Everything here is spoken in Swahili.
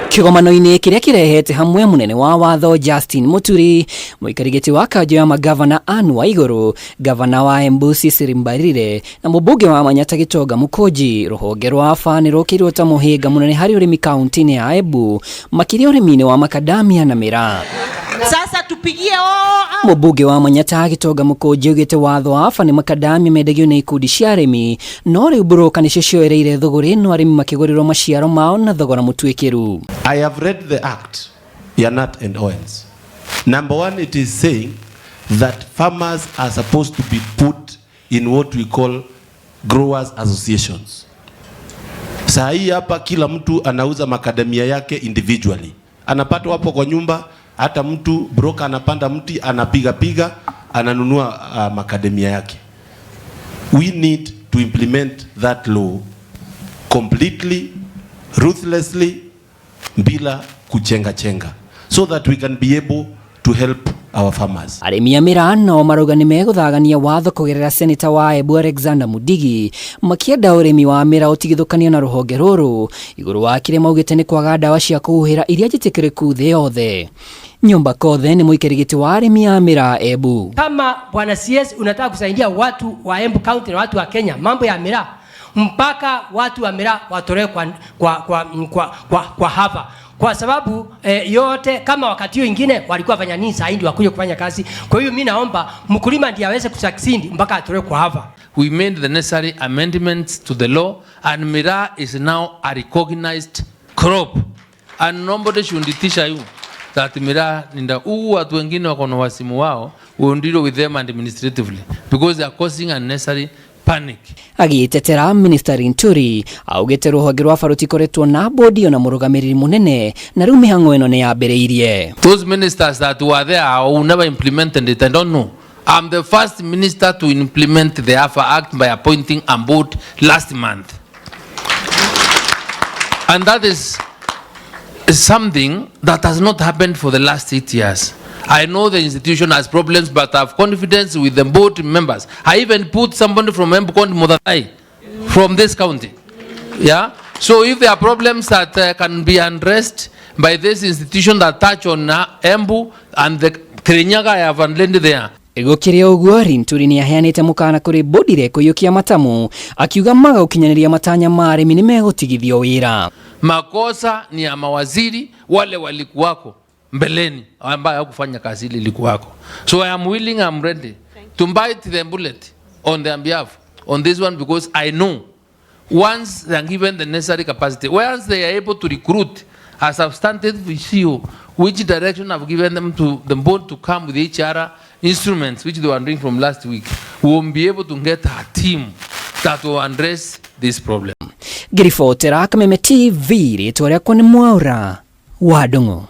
Kigomano-inĩ kĩrĩa kĩrehete hamwe munene wa watho Justin Muturi, mũikarĩgĩti wa kanjũ ya magavana Anne Waigũrũ, gavana wa Embu Mbarire na mũmbunge wa Manyata Gĩtonga Mũkũnji. Rũhonge rwa AFA nĩ rũkĩrirwo ta mũhĩnga munene harĩ ũrĩmi kaunti-inĩ ya Embu, makĩria ũrĩmi-inĩ wa makadamia na mĩraa. Sasa tupigie Mũmbunge wa Manyata Gĩtonga Mũkũnji augĩte watho wa AFA nĩ makadamia mendagio nĩ ikundi cia arĩmi, no rĩu broka nĩcio cioereire thogora ĩno arĩmi makĩgũrĩrwo maciaro mao na thogora mũtuĩkĩru. I have read the act, Yanat and Owens. Number one, it is saying that farmers are supposed to be put in what we call growers associations. Saa hii hapa kila mtu anauza makadamia yake individually. Anapata wapo kwa nyumba, hata mtu broker anapanda mti, anapiga, ananunua makadamia yake. We need to implement that law completely, ruthlessly, bila kuchenga, so that we can be able to help our farmers. Arimi a mĩraa no marauga nĩ megũthagania watho kũgerera seneta wa Embu Alexander Mudigi, makĩenda ũrĩmi wa mĩraa ũtigithũkanio na rũhonge rũrũ, igũrũ wa kĩrĩa maugĩte nĩ kwaga ndawa cia kũhuhĩra iria njĩtĩkĩrĩku thĩ yothe. Nyumba Kothe nĩ mũikarĩgĩti wa arĩmi a mĩraa Embu. Kama bwana CS unataka kusaidia watu wa Embu County na watu wa Kenya mambo ya mĩraa, mpaka watu wa mĩraa watolewe kwa hapa. Kwa sababu yote kama wakati huo ingine walikuwa fanya nini saa hii wakuje kufanya kazi. Kwa hiyo mimi naomba mkulima ndiye aweze kusucceed mpaka atolewe kwa hapa. We made the necessary amendments to the law and miraa is now a recognized crop and nobody should teach you that miraa ninda watu wengine wako na wasimu wao, we deal with them administratively because they are causing unnecessary panic. Agĩtetera Minista Linturi augĩte rũhonge rwa AFA rũtikoretwo na bodi ona mũrũgamĩrĩri mũnene na rĩu mĩhang'o ĩno nĩ yambĩrĩirie. Those ministers that were there who never implemented it, I don't know. I'm the first minister to implement the AFA Act by appointing a board last month. And that is something that has not happened for the last 8 years. I know the institution has problems, but I have confidence with the board members. I even put somebody from Embu County, from this county. Yeah. So if there are problems that can be addressed by this institution that touch on Embu and the Kirinyaga I have landed there. Gukirirwo ũguo Linturi nĩ aheanĩte mũkana kũrĩ bodi ĩrĩa kũiyũkia matamu, akiuga gukinyaniria matanya ma arĩmi nĩ megũtigithio wĩra. Makosa ni ya mawaziri wale walikuwako mbeleni ambaye hakufanya kazi ile ilikuwako. So I am willing, I am ready to bite the bullet on their behalf on this one, because I know once they are given the necessary capacity, once they are able to recruit a substantive CEO, which direction I've given them to the board to come with HR instruments which they were doing from last week, we will be able to get a team that will address this problem. Ngĩribotera Kameme TV, rĩtwa rĩakwa nĩ Mwaura wa Ndung'u.